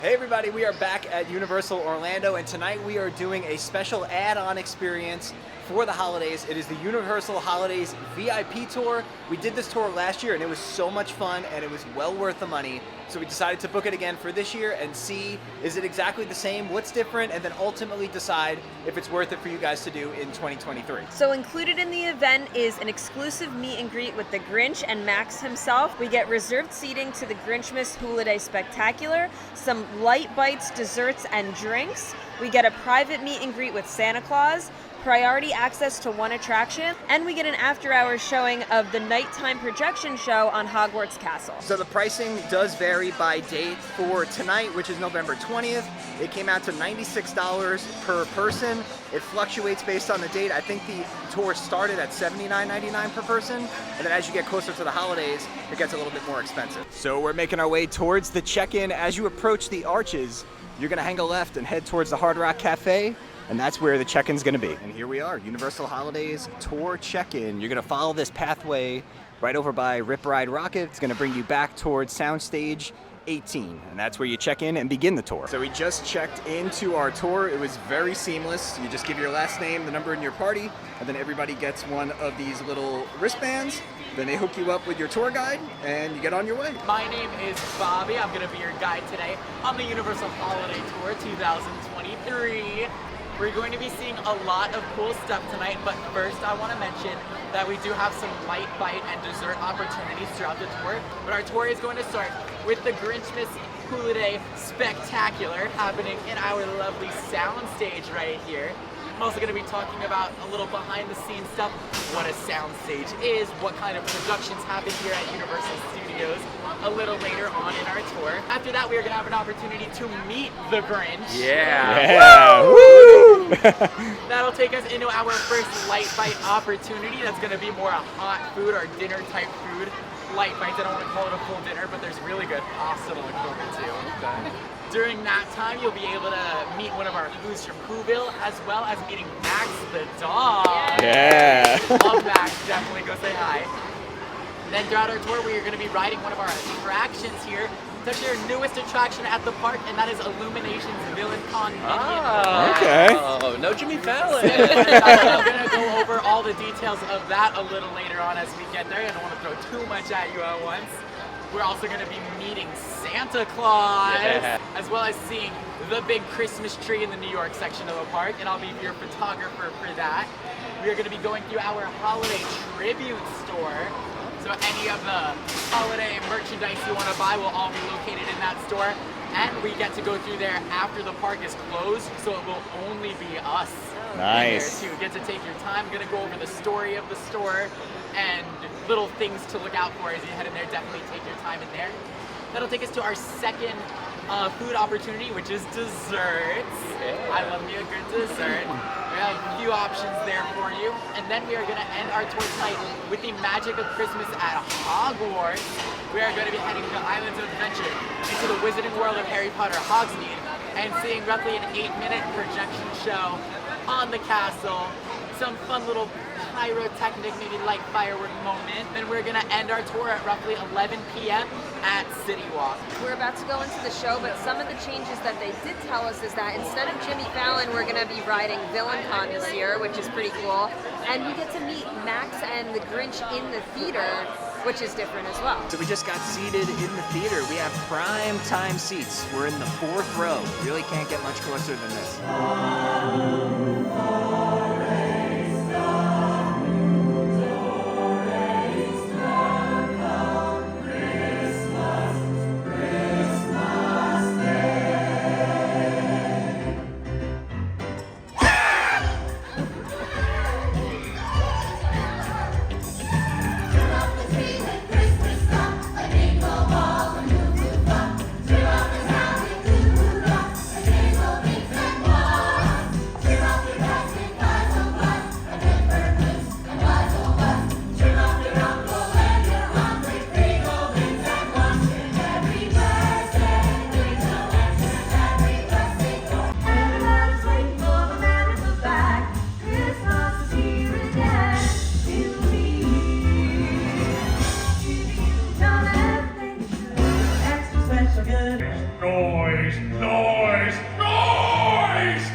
Hey everybody, we are back at Universal Orlando, and tonight we are doing a special add-on experience for the holidays. It is the Universal Holidays VIP tour. We did this tour last year and it was so much fun and it was well worth the money. So we decided to book it again for this year and see, is it exactly the same, what's different, and then ultimately decide if it's worth it for you guys to do in 2023. So included in the event is an exclusive meet and greet with the Grinch and Max himself. We get reserved seating to the Grinchmas Wholiday Spectacular, some light bites, desserts, and drinks. We get a private meet and greet with Santa Claus, priority access to one attraction, and we get an after-hours showing of the nighttime projection show on Hogwarts Castle. So the pricing does vary by date. For tonight, which is November 20th, it came out to $96 per person. It fluctuates based on the date. I think the tour started at $79.99 per person, and then as you get closer to the holidays, it gets a little bit more expensive. So we're making our way towards the check-in. As you approach the arches, you're gonna hang a left and head towards the Hard Rock Cafe, and that's where the check-in's gonna be. And here we are, Universal Holidays Tour check-in. You're gonna follow this pathway right over by Rip Ride Rocket. It's gonna bring you back towards Soundstage 18, and that's where you check in and begin the tour. So we just checked into our tour. It was very seamless. You just give your last name, the number in your party, and then everybody gets one of these little wristbands. Then they hook you up with your tour guide, and you get on your way. My name is Bobby. I'm going to be your guide today on the Universal Holiday Tour 2023. We're going to be seeing a lot of cool stuff tonight, but first I want to mention that we do have some light bite and dessert opportunities throughout the tour. But our tour is going to start with the Grinchmas Wholiday Spectacular happening in our lovely soundstage right here. I'm also going to be talking about a little behind the scenes stuff, what a soundstage is, what kind of productions happen here at Universal Studios a little later on in our tour. After that, we are going to have an opportunity to meet the Grinch. Yeah! Woo! That'll take us into our first light bite opportunity. That's going to be more a hot food or dinner type food. Light bites, I don't want to call it a full dinner, but there's really good pasta to look forward to. During that time, you'll be able to meet one of our Who's from Whoville, as well as meeting Max the dog. Yeah! Love Max, definitely go say hi. Then throughout our tour, we are going to be riding one of our attractions here. It's actually our newest attraction at the park, and that is Illumination's Villain Con Minion. Okay. Oh, no Jimmy Fallon. I'm going to go over all the details of that a little later on as we get there. I don't want to throw too much at you at once. We're also going to be meeting Santa Claus, as well as seeing the big Christmas tree in the New York section of the park, and I'll be your photographer for that. We are going to be going through our holiday tribute store. So any of the holiday merchandise you want to buy will all be located in that store. And we get to go through there after the park is closed, so it will only be us Nice. in there too. Get to take your time. I'm going to go over the story of the store and little things to look out for as you head in there. Definitely take your time in there. That'll take us to our second food opportunity, which is desserts. I love me a good dessert. We have a few options there for you. And then we are going to end our tour tonight with the magic of Christmas at Hogwarts. We are going to be heading to Islands of Adventure into the Wizarding World of Harry Potter Hogsmeade and seeing roughly an 8-minute projection show on the castle. Some fun little pyrotechnic, maybe light firework moment. Then we're gonna end our tour at roughly 11 p.m. at City Walk. We're about to go into the show, but some of the changes that they did tell us is that instead of Jimmy Fallon, we're gonna be riding Villain Con this year, which is pretty cool. And we get to meet Max and the Grinch in the theater, which is different as well. So we just got seated in the theater. We have prime time seats. We're in the 4th row. Really can't get much closer than this. Noise! Noise!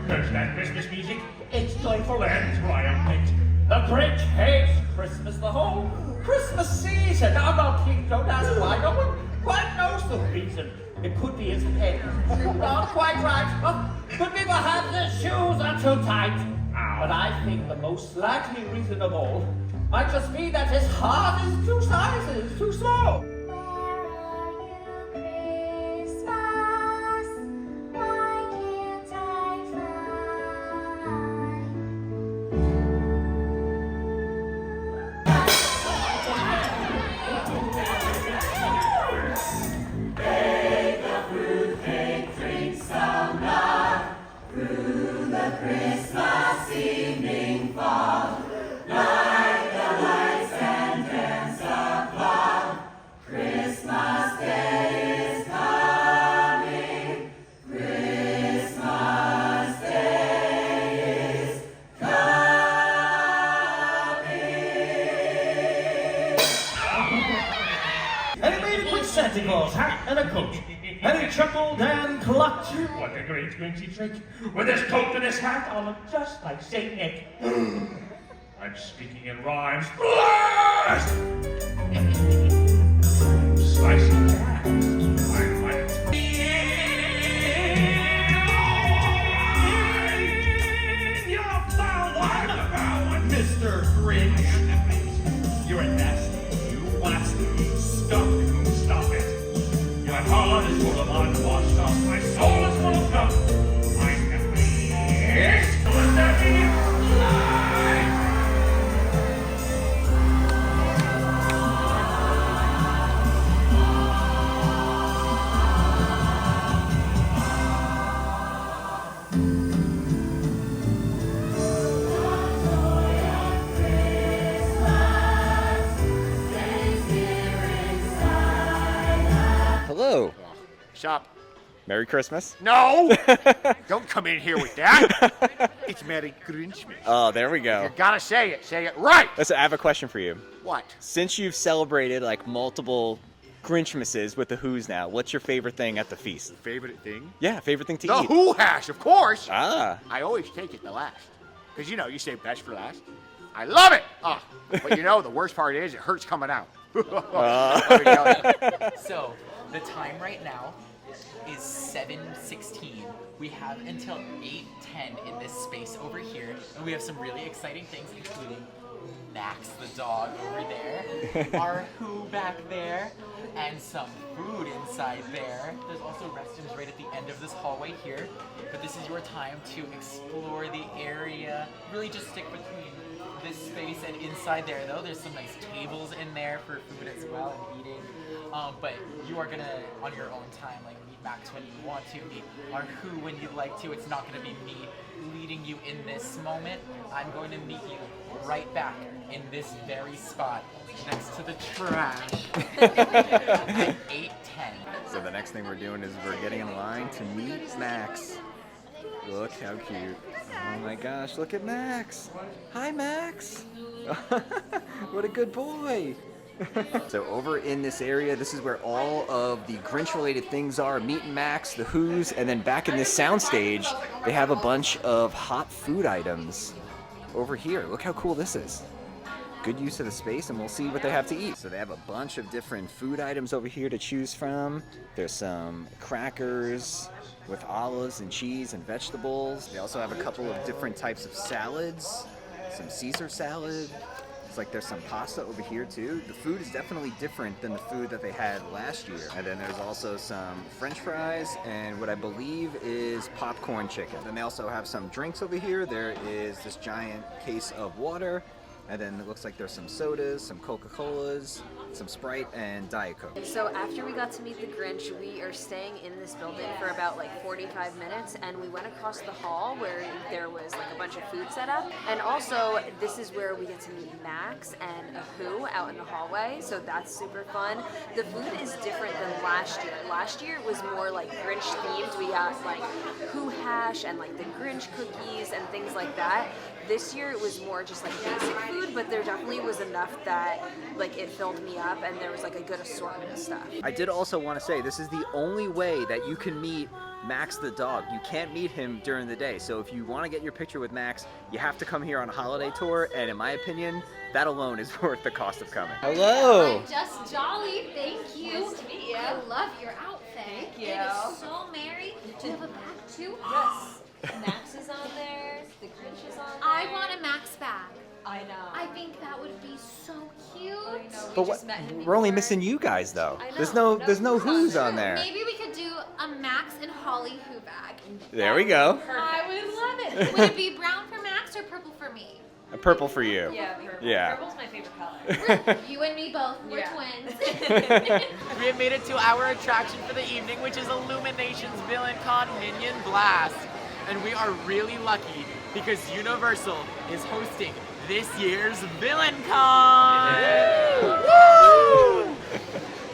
There's that Christmas music. It's joyful and triumphant. The Grinch hates Christmas, the whole Christmas season. I'm not king, don't ask why. No one quite knows the reason. It could be his head. Not quite right. Could be perhaps his shoes are too tight. But I think the most likely reason of all might just be that his heart is two sizes too small. Santa Claus hat and a coat, and he chuckled and clucked. What a great Grinchy trick! With his coat and his hat, I'll look just like Saint Nick. I'm speaking in rhymes. Blast! Slicing cats, I might. You're foul one, Mr. Grinch. You're a nasty, you wasty, skunk. Stop it. My heart is full of unwashed stuff. My soul is full of stuff. I'm happy. It's good to be alive. Hello. Shop. Merry Christmas. No! Don't come in here with that. It's Merry Grinchmas. Oh, there we go. You gotta say it. Say it right. Listen, I have a question for you. What? Since you've celebrated like multiple Grinchmases with the Who's now, what's your favorite thing at the feast? Favorite thing? Yeah, favorite thing to The eat. Who hash, of course. Ah. I always take it the last. Because, you know, you say best for last. I love it. Oh, but you know, the worst part is it hurts coming out. Let me tell you. So, the time right now is 7:16. We have until 8:10 in this space over here, and we have some really exciting things, including Max the dog over there, our Who back there, and some food inside there. There's also restrooms right at the end of this hallway here, but this is your time to explore the area. Really just stick between this space and inside there, though. There's some nice tables in there for food as well and eating. But you are gonna, on your own time, like meet Max when you want to, meet our Who when you'd like to. It's not gonna be me leading you in this moment. I'm going to meet you right back in this very spot next to the trash at 8:10. So the next thing we're doing is we're getting in line to meet Max. Look how cute. Oh my gosh, look at Max. Hi, Max. What a good boy. So over in this area, this is where all of the Grinch-related things are. Meet Max, the Who's, and then back in this soundstage, they have a bunch of hot food items over here. Look how cool this is. Good use of the space, and we'll see what they have to eat. So they have a bunch of different food items over here to choose from. There's some crackers with olives and cheese and vegetables. They also have a couple of different types of salads, some Caesar salad. It's like there's some pasta over here too. The food is definitely different than the food that they had last year. And then there's also some French fries and what I believe is popcorn chicken. Then they also have some drinks over here. There is this giant case of water. And then it looks like there's some sodas, some Coca-Colas, some Sprite, and Diet Coke. So after we got to meet the Grinch, we are staying in this building for about like 45 minutes, and we went across the hall where there was like a bunch of food set up. And also, this is where we get to meet Max and a Who out in the hallway, so that's super fun. The food is different than last year. Last year it was more like Grinch themed. We got like Who hash and like the Grinch cookies and things like that. This year it was more just like basic food, but there definitely was enough that like it filled me up. up, and there was like a good assortment of stuff. I did also want to say this is the only way that you can meet Max the dog. You can't meet him during the day. So if you want to get your picture with Max, you have to come here on a holiday tour, and in my opinion, that alone is worth the cost of coming. Hello. I'm just jolly, thank you. Nice to meet you. I love your outfit. Thank you. It is so merry. Do you have a bag too? Yes. Max is on there. The Grinch is on there. I want a Max bag. I know. I think that would be so cute. I know. But We just met him we're only before. missing you guys though. I know. There's no who's on there. Maybe we could do a Max and Holly Who bag. There we go. I would love it. Would it be brown for Max or purple for me? A purple for you. Yeah, purple. Yeah. Purple's my favorite color. You and me both. We're Yeah. twins. We have made it to our attraction for the evening, which is Illumination's Villain Con Minion Blast. And we are really lucky because Universal is hosting this year's Villain Con! Woo!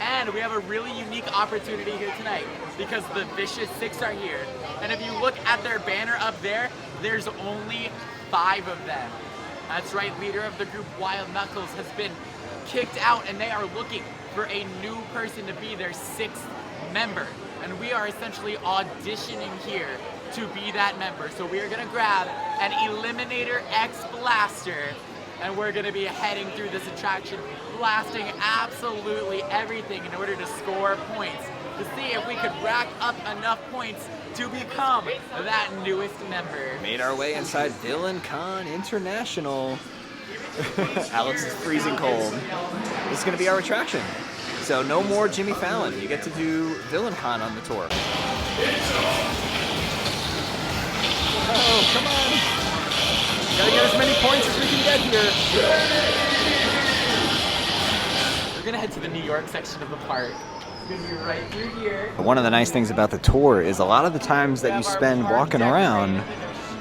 And we have a really unique opportunity here tonight because the Vicious Six are here. And if you look at their banner up there, there's only 5 of them. That's right, leader of the group Wild Knuckles has been kicked out and they are looking for a new person to be their 6th member. And we are essentially auditioning here to be that member. So we are gonna grab an Eliminator X Blaster and we're gonna be heading through this attraction, blasting absolutely everything in order to score points, to see if we could rack up enough points to become that newest member. Made our way inside Villain Con International. Alex is freezing cold. This is going to be our attraction. So no more Jimmy Fallon. You get to do Villain Con on the tour. Oh, come on. Gotta get as many points as we can get here. We're gonna head to the New York section of the park. It's gonna be right through here. One of the nice things about the tour is a lot of the times that you spend walking around,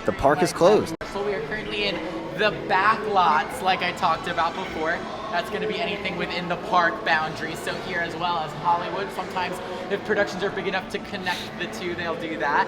the park is closed. So we are currently in the back lots, like I talked about before. That's going to be anything within the park boundaries. So here as well as Hollywood, sometimes if productions are big enough to connect the two, they'll do that.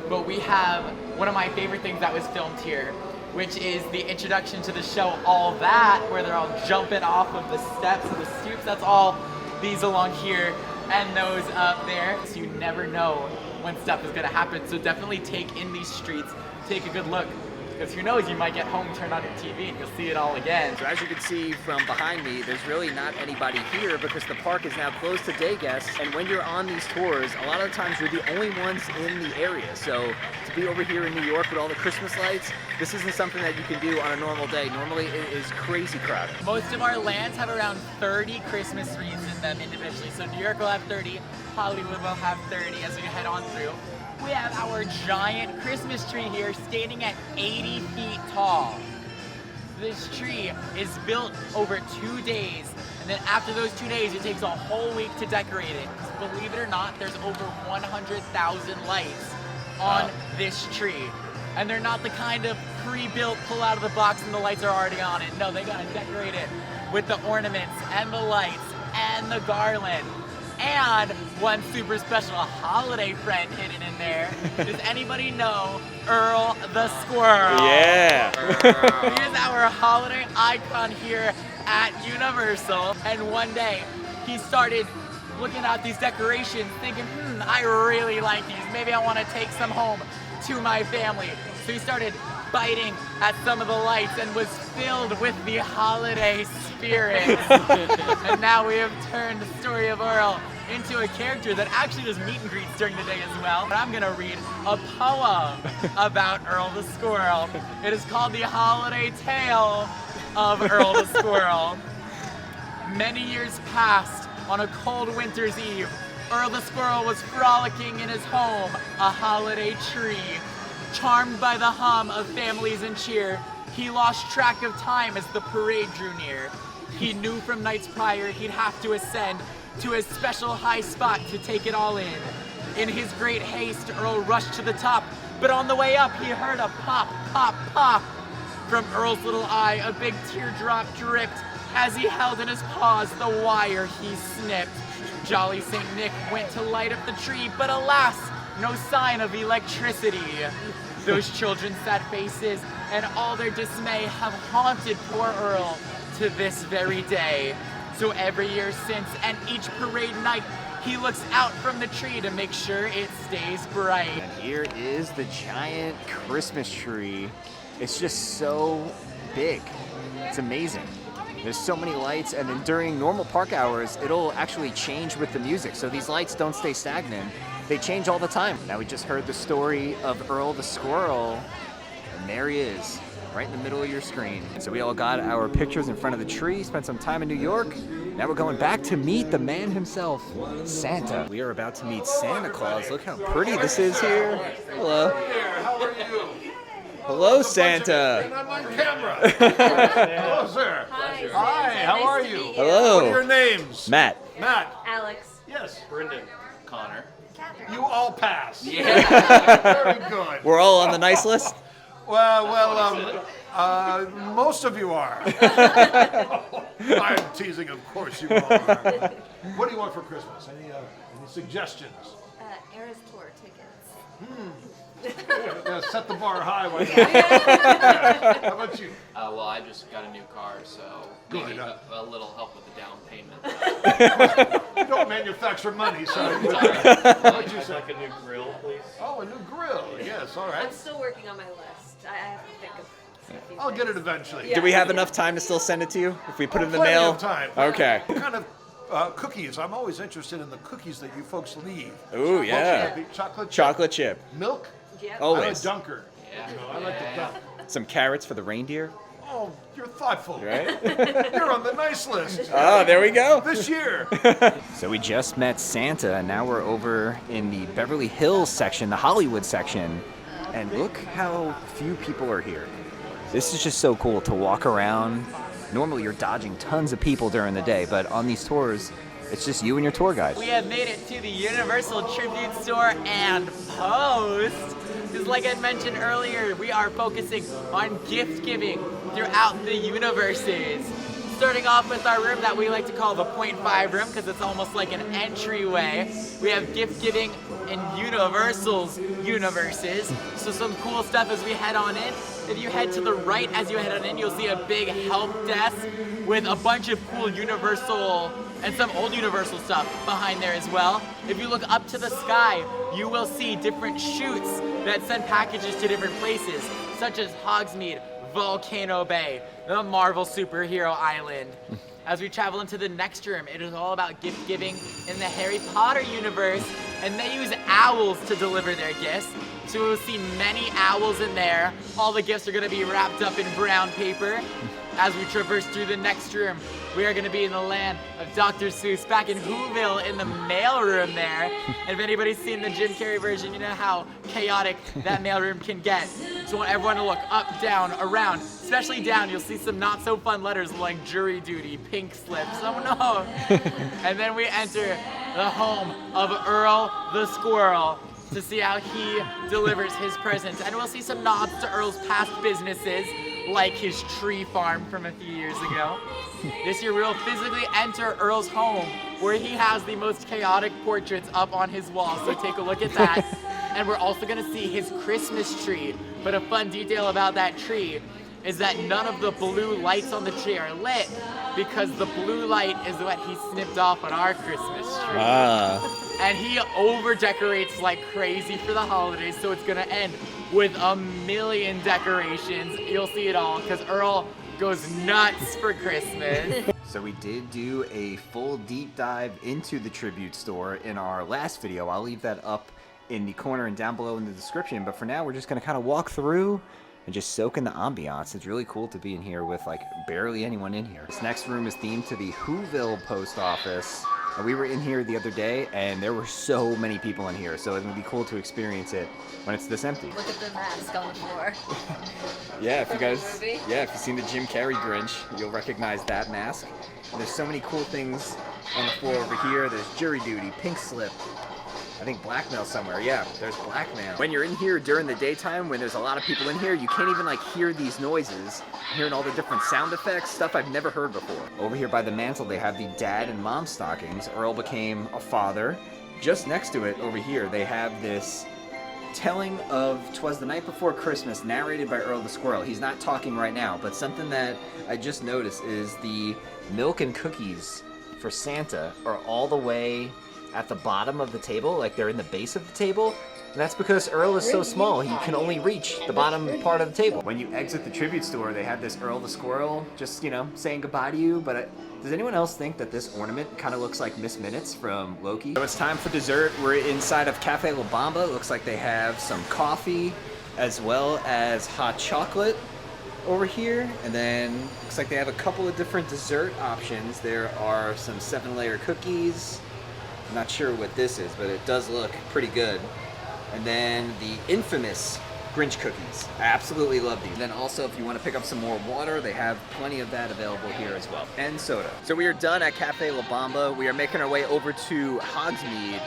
But we have one of my favorite things that was filmed here, which is the introduction to the show All That, where they're all jumping off of the steps and the stoops. That's all these along here and those up there. So you never know when stuff is going to happen. So definitely take in these streets, take a good look. Because who knows, you might get home, turn on your TV, and you'll see it all again. So as you can see from behind me, there's really not anybody here because the park is now closed to day guests. And when you're on these tours, a lot of the times you're the only ones in the area. So to be over here in New York with all the Christmas lights, this isn't something that you can do on a normal day. Normally it is crazy crowded. Most of our lands have around 30 Christmas trees in them individually. So New York will have 30, Hollywood will have 30 as we head on through. We have our giant Christmas tree here standing at 80 feet tall. This tree is built over 2 days, and then after those 2 days, it takes a whole week to decorate it. 'Cause believe it or not, there's over 100,000 lights on this tree. And they're not the kind of pre-built, pull out of the box and the lights are already on it. No, they gotta decorate it with the ornaments and the lights and the garland. And one super special holiday friend hidden in there. Does anybody know Earl the Squirrel? Yeah. He is our holiday icon here at Universal. And one day, he started looking at these decorations, thinking, I really like these. Maybe I want to take some home to my family. So he started biting at some of the lights and was filled with the holiday spirit. And now we have turned the story of Earl into a character that actually does meet and greets during the day as well. And I'm gonna read a poem about Earl the Squirrel. It is called The Holiday Tale of Earl the Squirrel. Many years passed on a cold winter's eve. Earl the Squirrel was frolicking in his home, a holiday tree. Charmed by the hum of families and cheer, he lost track of time as the parade drew near. He knew from nights prior he'd have to ascend to his special high spot to take it all in. In his great haste, Earl rushed to the top, but on the way up he heard a pop, pop, pop. From Earl's little eye, a big teardrop dripped. As he held in his paws the wire he snipped. Jolly St. Nick went to light up the tree, but alas, no sign of electricity. Those children's sad faces and all their dismay have haunted poor Earl to this very day. So every year since, and each parade night, he looks out from the tree to make sure it stays bright. And here is the giant Christmas tree. It's just so big. It's amazing. There's so many lights, and then during normal park hours, it'll actually change with the music. So these lights don't stay stagnant. They change all the time. Now we just heard the story of Earl the squirrel, and there he is, right in the middle of your screen. So we all got our pictures in front of the tree, spent some time in New York. Now we're going back to meet the man himself, Santa. We are about to meet Santa Claus. Look how pretty this is here. Hello. How are you? Hello, Santa. I'm on camera. Hello, sir. Hi, how are you? Hello. What are your names? Matt. Matt. Alex. Yes. Brendan. Connor. You all passed. Yeah. Very good. We're all on the nice list? Most of you are. I'm teasing, of course you are. What do you want for Christmas? Any suggestions? Eras tour tickets. Set the bar high. Why not? How about you? Well, I just got a new car, so maybe Good. a little help with the down payment. You don't manufacture money, so. I'd like a new grill, please. Oh, a new grill. Yes, all right. I'm still working on my list. I have to think of a few I'll things. get it eventually. Do we have enough time to still send it to you if we put it in the Plenty mail? of time. Okay. What kind of cookies? I'm always interested in the cookies that you folks leave. Ooh, yeah. Chocolate chip? Chocolate chip. Milk? Yep. Always. I'm a dunker. Yeah. You know, I like to dunk. Some carrots for the reindeer. Oh, you're thoughtful. Right? You're on the nice list. Oh, there we go. This year. So we just met Santa, and now we're over in the Beverly Hills section, the Hollywood section. And look how few people are here. This is just so cool to walk around. Normally you're dodging tons of people during the day, but on these tours, it's just you and your tour guide. We have made it to the Universal Tribute Store and Post. Because like I mentioned earlier, we are focusing on gift giving throughout the universes. Starting off with our room that we like to call the 0.5 room because it's almost like an entryway. We have gift giving in Universal's universes. So some cool stuff as we head on in. If you head to the right as you head on in, you'll see a big help desk with a bunch of cool Universal and some old Universal stuff behind there as well. If you look up to the sky, you will see different chutes that send packages to different places, such as Hogsmeade, Volcano Bay, the Marvel Superhero Island. As we travel into the next room, it is all about gift giving in the Harry Potter universe, and they use owls to deliver their gifts. So we'll see many owls in there. All the gifts are gonna be wrapped up in brown paper. As we traverse through the next room, we are gonna be in the land of Dr. Seuss, back in Whoville in the mailroom there. And if anybody's seen the Jim Carrey version, you know how chaotic that mailroom can get. So I want everyone to look up, down, around, especially down. You'll see some not so fun letters like jury duty, pink slips, oh no. And then we enter the home of Earl the Squirrel to see how he delivers his presents. And we'll see some nods to Earl's past businesses, like his tree farm from a few years ago. This year we will physically enter Earl's home, where he has the most chaotic portraits up on his wall, so take a look at that. And we're also gonna see his Christmas tree. But a fun detail about that tree is that none of the blue lights on the tree are lit, because the blue light is what he snipped off on our Christmas tree. And he over decorates like crazy for the holidays, so it's gonna end with 1,000,000 decorations. You'll see it all, because Earl goes nuts for Christmas. So we did do a full deep dive into the tribute store in our last video. I'll leave that up in the corner and down below in the description, but for now we're just gonna kind of walk through and just soak in the ambiance. It's really cool to be in here with like barely anyone in here. This next room is themed to the Whoville post office. And we were in here the other day and there were so many people in here, so it's gonna be cool to experience it when it's this empty. Look at the mask on the floor. Yeah, if you From the guys, movie? yeah, if you've seen the Jim Carrey Grinch, you'll recognize that mask. And there's so many cool things on the floor over here. There's jury duty, pink slip, I think blackmail somewhere. Yeah, there's blackmail. When you're in here during the daytime, when there's a lot of people in here, you can't even like hear these noises. Hearing all the different sound effects, stuff I've never heard before. Over here by the mantle, they have the dad and mom stockings. Earl became a father. Just next to it, over here, they have this telling of 'Twas the Night Before Christmas, narrated by Earl the Squirrel. He's not talking right now, but something that I just noticed is the milk and cookies for Santa are all the way at the bottom of the table, like they're in the base of the table. And that's because Earl is so small, he can only reach the bottom part of the table. When you exit the tribute store, they have this Earl the Squirrel just, saying goodbye to you. But does anyone else think that this ornament kind of looks like Miss Minutes from Loki? So it's time for dessert. We're inside of Cafe La Bamba. It looks like they have some coffee as well as hot chocolate over here. And then looks like they have a couple of different dessert options. There are some 7-layer cookies. I'm not sure what this is, but it does look pretty good. And then the infamous Grinch cookies. I absolutely love these. And then also, if you want to pick up some more water, they have plenty of that available here as well. And soda. So we are done at Cafe La Bamba. We are making our way over to Hogsmeade.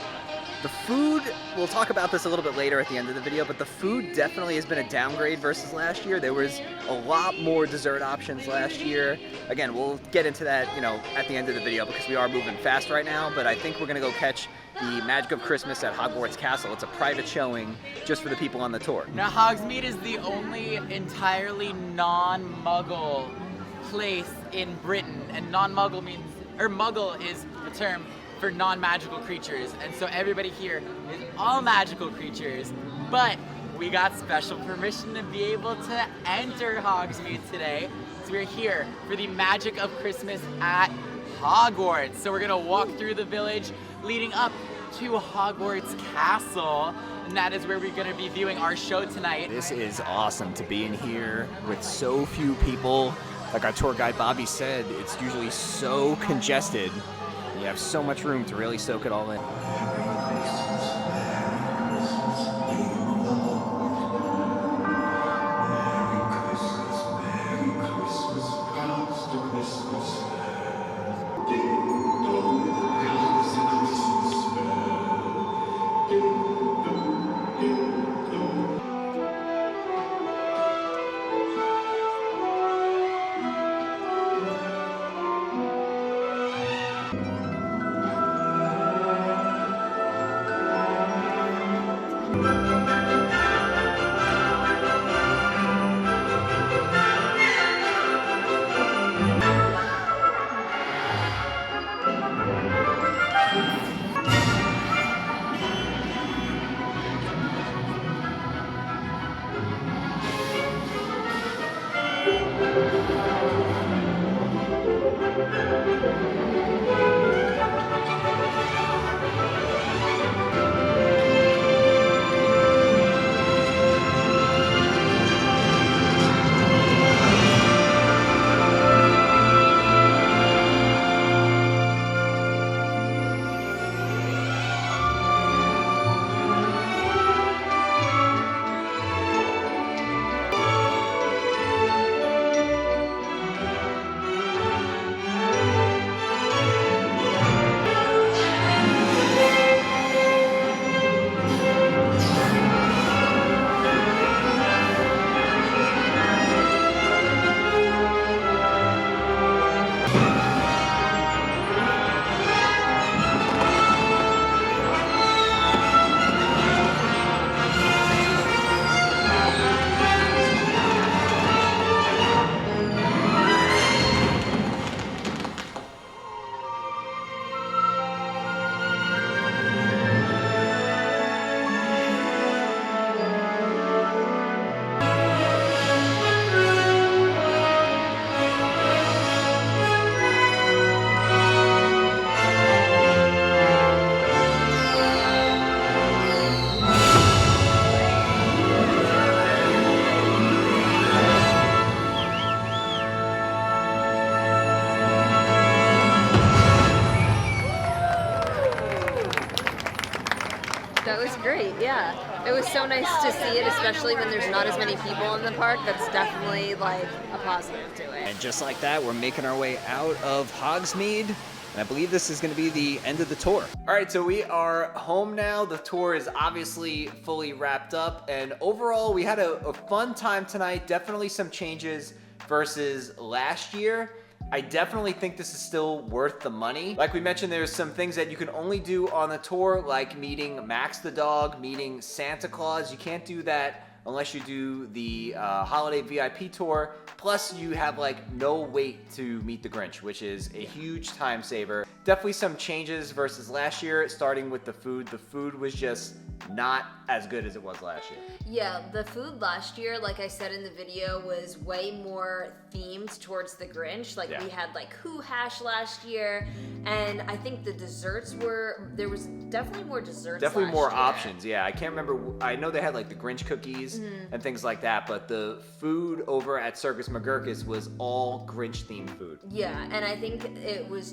The food, we'll talk about this a little bit later at the end of the video, but the food definitely has been a downgrade versus last year. There was a lot more dessert options last year. Again, we'll get into that, at the end of the video because we are moving fast right now, but I think we're gonna go catch the Magic of Christmas at Hogwarts Castle. It's a private showing just for the people on the tour. Now, Hogsmeade is the only entirely non-Muggle place in Britain, and non-Muggle means, or Muggle is the term for non-magical creatures, and so everybody here is all magical creatures, but we got special permission to be able to enter Hogsmeade today, so we're here for the Magic of Christmas at Hogwarts. So we're gonna walk through the village leading up to Hogwarts Castle, and that is where we're gonna be viewing our show tonight. This is awesome to be in here with so few people. Like our tour guide Bobby said, it's usually so congested. You have so much room to really soak it all in. That was great, yeah. It was so nice to see it, especially when there's not as many people in the park. That's definitely like a positive to it. And just like that, we're making our way out of Hogsmeade. And I believe this is going to be the end of the tour. All right, so we are home now. The tour is obviously fully wrapped up. And overall, we had a fun time tonight. Definitely some changes versus last year. I definitely think this is still worth the money. Like we mentioned, there's some things that you can only do on the tour, like meeting Max the dog, meeting Santa Claus. You can't do that unless you do the Holiday VIP tour. Plus, you have like no wait to meet the Grinch, which is a huge time saver. Definitely some changes versus last year, starting with the food. The food was just not as good as it was last year. Yeah, the food last year, like I said in the video, was way more themed towards the Grinch. Like we had like Who Hash last year, and I think the desserts there was definitely more desserts. Definitely more year. options, yeah. I can't remember, I know they had like the Grinch cookies and things like that, but the food over at Circus McGurkus was all Grinch themed food. Yeah, and I think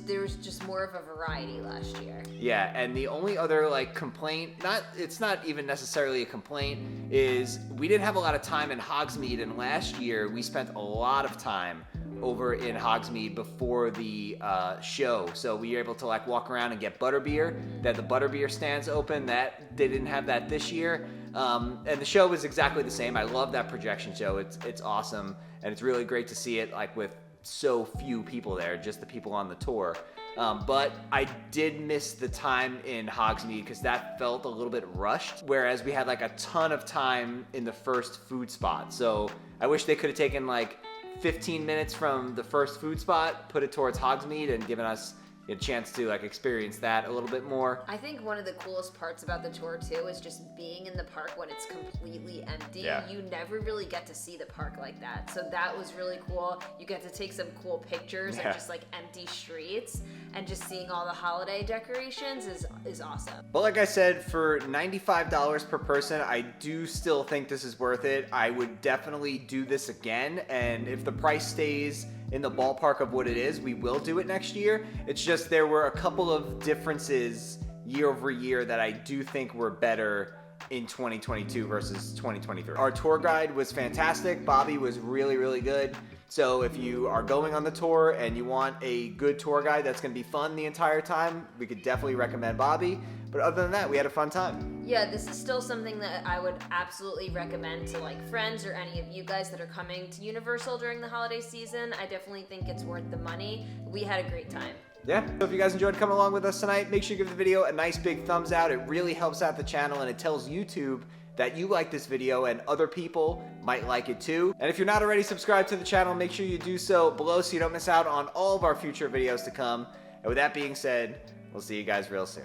there was just more of a variety last year. Yeah, and the only other like complaint, it's not even necessarily a complaint, is we didn't have a lot of time in Hogsmeade, and last year we spent a lot of time over in Hogsmeade before the show. So we were able to like walk around and get butterbeer. They had the butterbeer stands open. That they didn't have that this year. And the show was exactly the same. I love that projection show. It's awesome, and it's really great to see it like with so few people there, just the people on the tour. But I did miss the time in Hogsmeade because that felt a little bit rushed, whereas we had like a ton of time in the first food spot. So I wish they could have taken like 15 minutes from the first food spot, put it towards Hogsmeade, and given us a chance to like experience that a little bit more. I think one of the coolest parts about the tour too is just being in the park when it's completely empty. Yeah. You never really get to see the park like that. So that was really cool. You get to take some cool pictures of just like empty streets, and just seeing all the holiday decorations is awesome. But like I said, for $95 per person, I do still think this is worth it. I would definitely do this again, and if the price stays in the ballpark of what it is, we will do it next year. It's just there were a couple of differences year over year that I do think were better in 2022 versus 2023. Our tour guide was fantastic. Bobby was really, really good. So if you are going on the tour and you want a good tour guide that's gonna be fun the entire time, we could definitely recommend Bobby. But other than that, we had a fun time. Yeah, this is still something that I would absolutely recommend to like friends or any of you guys that are coming to Universal during the holiday season. I definitely think it's worth the money. We had a great time. Yeah, so if you guys enjoyed coming along with us tonight, make sure you give the video a nice big thumbs out. It really helps out the channel, and it tells YouTube that you like this video and other people might like it too. And if you're not already subscribed to the channel, make sure you do so below so you don't miss out on all of our future videos to come. And with that being said, we'll see you guys real soon.